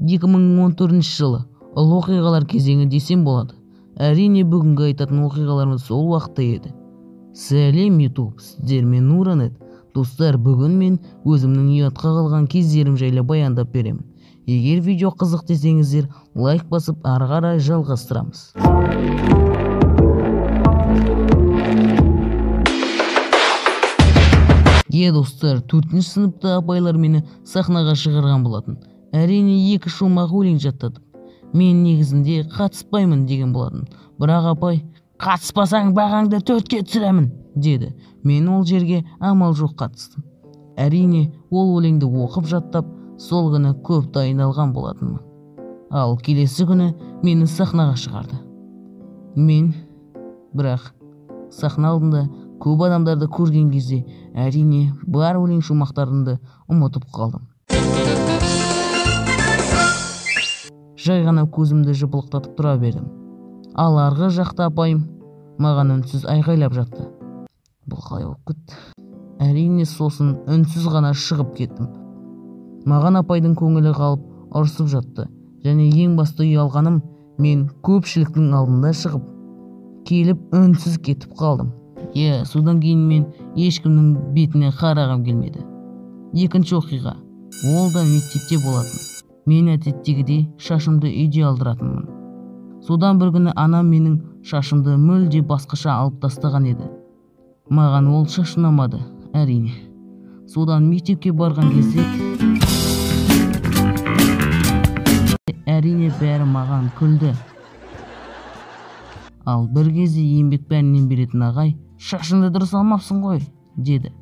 2014 жылы ұлы оқиғалар кезеңі десем болады. Әрине бүгінгі айтатын оқиғаларымыз сол уақытта еді. Сәлем YouTube, сіздермен Нуранет. Достар, бүгін мен өзімнің ұятқа қалған кездерім жайлы баяндап беремін. Егер видео қызық десеңіздер, лайк басып ары қарай жалғастырамыз. Достар, 4-ші сыныпта апайлар мені сахнаға шығарған болатын. Әрине 2 шумақ өлең жаттадым. Мен негізінде қатыспаймын деген болатын. Бірақ апай, қатыспасаң бағаңды 4-ке түсіремін деді. Мен ол жерге амал жоқ қатыстым. Әрине ол өлеңді оқып жаттап, сол күні көп дайындалған болатынмын. Ал келесі күні мені сахнаға шығарды. Мен бірақ сахна алдында көп адамдарды көрген кезде әрине бар өлең шумақтарымды ұмытып қалдым. Жай ғана көзімді жыпылықтатып тұра бердім. Ал арғы жақта апайым маған үнсіз айғайлап жатты. Бұл қалай болып кетті? Әрине сосын үнсіз ғана шығып кеттім. Маған апайдың көңілі қалып ұрсып жатты. Және ең басты ұялғаным, мен көпшіліктің алдында шығып келіп үнсіз кетіп қалдым. Содан кейін мен ешкімнің бетіне қарағым келмеді. Екінші оқиға. Ол да мектепте болатын. Мен әдеттегідей шашымды үйде алдыратынмын. Содан бір күні анам менің шашымды мүлде басқаша алып тастаған еді. Маған ол шаш ұнамады, әрине. Содан мектепке барған кезде әрине бәрі маған күлді. Ал бір кезде еңбек бәрінен беретін ағай, шашыңды дұрыс алмапсың ғой, деді.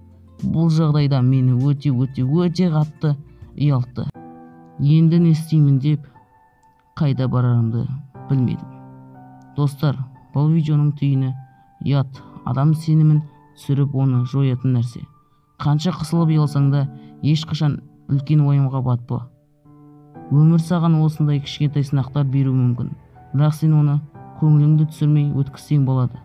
Бұл жағдайда мені өте қатты ұялтты. Енді не істеймін деп қайда барарымды білмедім. Достар, бұл видеоның түйіні ұят, адам сенімін түсіріп оны жоятын нәрсе. Қанша қысылып ұялсаң да ешқашан үлкен уайымға батпа. Өмір саған осындай кішкентай сынақтар беруі мүмкін, бірақ сен оны көңіліңді түсірмей өткізсең болады.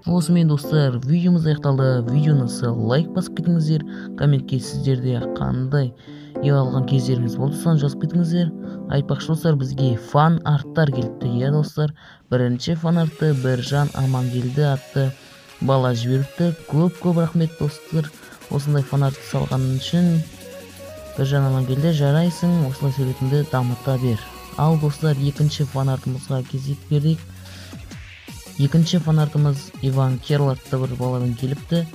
Осымен достар, видеомыз аяқталды. Видеоны лайк басып кетіңіздер, комментке сіздерде қандай ұялған кездеріңіз болды соны жазып кетіңіздер. Айтпақшы достар, бізге фан арттар келіпті. Достар, бірінші фан артты Біржан Амангелді атты бала жіберіпті. Көп рахмет достар. Осындай фан артты салғаның үшін. Біржан Амангелді, жарайсың, осылай сөйлетіңді дамыта бер. Ал достар, екінші фан артымызға кезек бердік. Екінші фан артымыз Иван Керл атты бір баладан келіпті.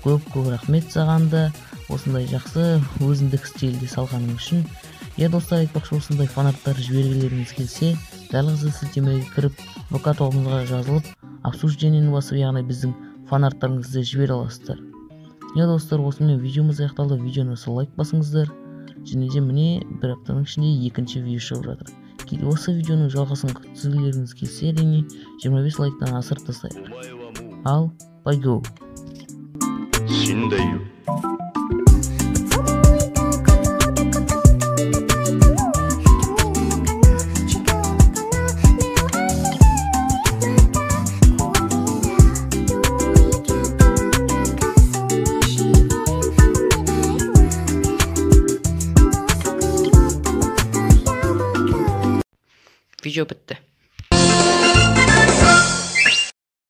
Көп рахмет сағанда. Осындай жақсы өзіндік стильде салғаның үшін. Достар, айтпақшы осындай фан арттар жібергілеріңіз келсе, дәл қазір сілтемеге кіріп, ВК тобымызға жазылып, обсуждениені басып, яғни біздің фан арттарыңызды жібере аласыздар. Достар, осымен видеомыз аяқталды. Видеоны лайк басыңыздар. Және де міне бір аптаның ішінде екінші видео шығып жатыр. Осы видеоның жалғасын күткізгілеріңіз келсе, әрине 25 лайктан асырып тастайық. Ал, байго. Video bitti.